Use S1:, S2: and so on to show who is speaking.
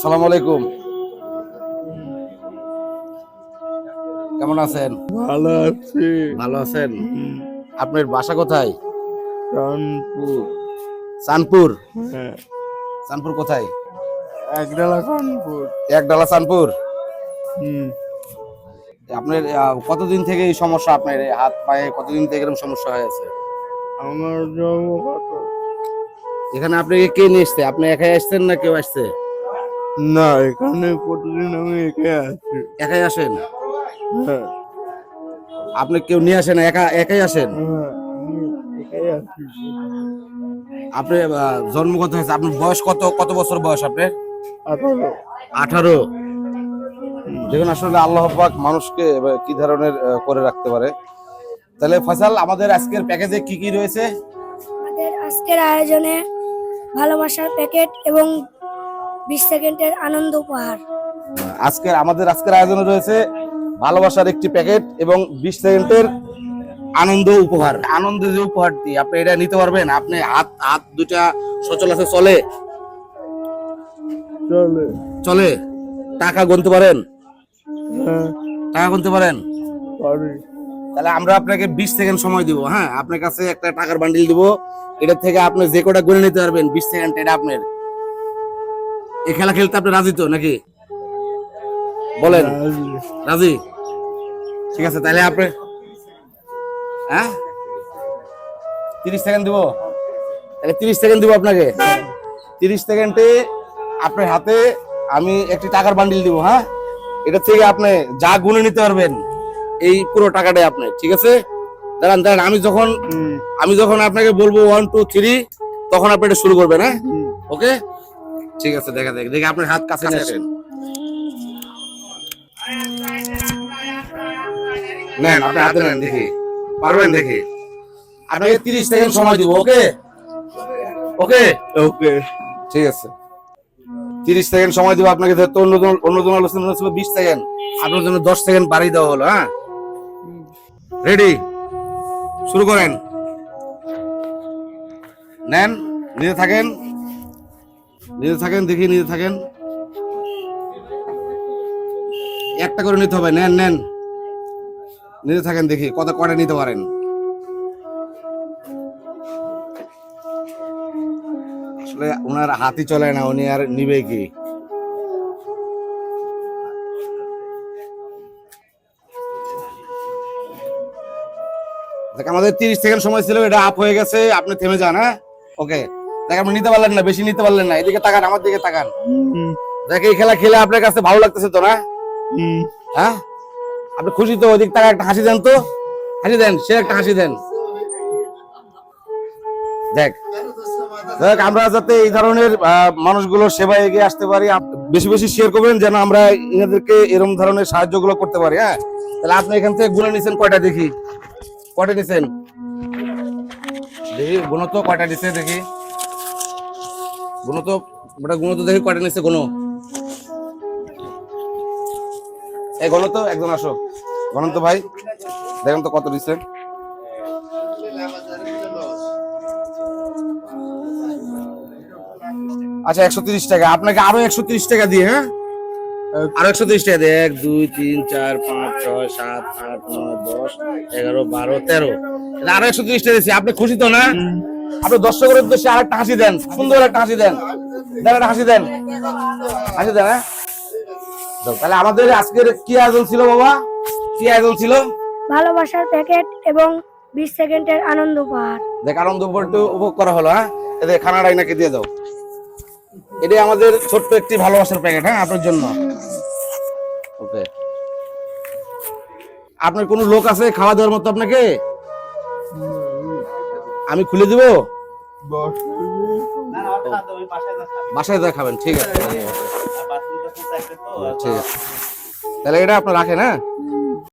S1: আসসালামু আলাইকুম। কেমন আছেন?
S2: ভালো আছি।
S1: ভালো আছেন? আপনার বাসা কোথায়?
S2: কানপুর।
S1: চাঁদপুর।
S2: হ্যাঁ,
S1: চাঁদপুর কোথায়?
S2: একডালা কানপুর।
S1: একডালা চাঁদপুর।
S2: হুম,
S1: আপনার কতদিন থেকে এই সমস্যা? আপনার এই হাত পায়ে কতদিন থেকে এরকম সমস্যা হয়েছে?
S2: আমার জন্মগত।
S1: এখানে আপনাকে কে নিয়ে এসছে? আপনি একাই আসছেন না কেউ আসছে?
S2: না, এখানে প্রতিদিন আমি একা আছি।
S1: একাই আসেন?
S2: হ্যাঁ,
S1: আপনি কেউ নিয়ে আসেন? একাই আসেন?
S2: হ্যাঁ, আমি একাই আছি।
S1: আপনি জন্মগত হয়েছে? আপনার বয়স কত? কত বছর বয়স আপনার?
S2: 18।
S1: 18। দেখুন আসলে আল্লাহ পাক মানুষকে কি ধরনের করে রাখতে পারে। তাহলে ফয়সাল, আমাদের আজকের প্যাকেজে কি কি রয়েছে?
S3: আমাদের আজকের আয়োজনে ভালোবাসার প্যাকেট এবং 20 সেকেন্ডের আনন্দ উপহার।
S1: আমাদের আজকের আয়োজনে রয়েছে ভালোবাসার একটি প্যাকেট এবং 20 সেকেন্ডের আনন্দ উপহার। আনন্দ যে উপহারটি আপনি এটা নিতে পারবেন? আপনি হাত হাত দুটা সচল আছে? চলে?
S2: চলে।
S1: চলে? টাকা গুনতে পারেন?
S2: হ্যাঁ,
S1: টাকা গুনতে পারেন?
S2: পারি।
S1: তাহলে আমরা আপনাকে 20 সেকেন্ড সময় দিব। হ্যাঁ, আপনার কাছে একটা টাকার বান্ডিল দিব, এটা থেকে আপনি যে কোটা গুনে নিতে পারবেন 20 সেকেন্ড। এটা আপনার। এই খেলা খেলতে আপনি রাজি তো নাকি? বলেন।
S2: রাজি।
S1: রাজি? ঠিক আছে, তাহলে আপনি হ্যাঁ 30 সেকেন্ড দিব। তাহলে 30 সেকেন্ড দিব আপনাকে। 30 সেকেন্ডে আপনার হাতে আমি একটি টাকার বান্ডিল দিব। হ্যাঁ, এটা থেকে আপনি যা গুনে নিতে পারবেন এই পুরো টাকাটাই আপনি। ঠিক আছে, দাঁড়ান দাঁড়ান, আমি যখন আপনাকে বলবো 1 2 3 তখন আপনি এটা শুরু করবেন। হ্যাঁ, ওকে, ঠিক আছে। দেখি আপনার হাত কাছে নিয়ে আসেন। নেন, আপনি হাতে নেন, দেখি পারবেন। দেখি আপনাকে 30 সেকেন্ড সময় দিব। ওকে ওকে
S2: ওকে।
S1: ঠিক আছে, 30 সেকেন্ড সময় দিব আপনাকে। তো অন্যজন আলোচনা ছিল 20 সেকেন্ড, আপনার জন্য 10 সেকেন্ড বাড়িয়ে দেওয়া হলো। হ্যাঁ, রেডি, শুরু করেন। নেন, নিতে থাকেন, দেখি নিতে থাকেন। একটা করে নিতে হবে। নেন নেন, নিতে থাকেন, দেখি কটা নিতে পারেন। আসলে ওনার হাতই চলে না, উনি আর নিবে কি? দেখ, আমাদের 30 সেকেন্ড সময় ছিল, এটা আপ হয়ে গেছে। আপনি থেমে যান। হ্যাঁ, ওকে। দেখ, আপনি নিতে পারলেন না, বেশি নিতে পারলেন না। এদিকে তাকান, আমার দিকে তাকান। দেখ, এই খেলা খেলে আপনার কাছে ভালো লাগতেছে তো না? হ্যাঁ, আপনি খুশি তো? ওইদিক তাকা, একটা হাসি দেন তো। হাসি দেন, সে একটা হাসি দেন। দেখ দেখ, আমরা যাতে এই ধরনের মানুষগুলোর সেবায় এগিয়ে আসতে পারি, বেশি বেশি শেয়ার করবেন যেন আমরা এনাদেরকে এরকম ধরনের সাহায্যগুলো করতে পারি। হ্যাঁ, তাহলে আপনি এখান থেকে গুনে নিছেন কয়টা? দেখি কয়টা নিছেন, দেখি গুণ তো কয়টা নিছে, দেখি গুণ তো, দেখি কয়টা নিছে গুণ। এই গণ তো, একজন আসো, গণন তো ভাই, দেখেন তো কত দিচ্ছে। আচ্ছা, 130 টাকা। আপনাকে আরো 130 টাকা দিয়ে। হ্যাঁ, আরো 130 টাকা দিয়ে 1 2 3 4 5 6 7 8 9 10 11 12 13, আরো 130 টাকা দিচ্ছি। আপনি খুশি তো না? আপনি দর্শকের উদ্দেশ্যে আরেকটা হাসি দেন, সুন্দর একটা হাসি দেন। দেন, একটা হাসি দেন, হাসি দেন। হ্যাঁ, তাহলে আমাদের আজকের কি আয়োজন ছিল বাবা? কি আয়োজন ছিল?
S3: ভালোবাসার প্যাকেট এবং 20 সেকেন্ডের আনন্দ উপহার।
S1: দেখ, আনন্দ উপভোগ করা হলো। হ্যাঁ, এদের খানাটাই নাকি দিয়ে দাও। এটাই আমাদের ছোট্ট একটি ভালোবাসার প্যাকেট। হ্যাঁ, আপনার জন্য। ওকে, আপনার কোনো লোক আছে খাওয়া দেওয়ার মতো আপনাকে? আমি খুলে দিব? বাসায় যা খাবেন। ঠিক আছে, ঠিক আছে, তাহলে এটা আপনি রাখেন। হ্যাঁ।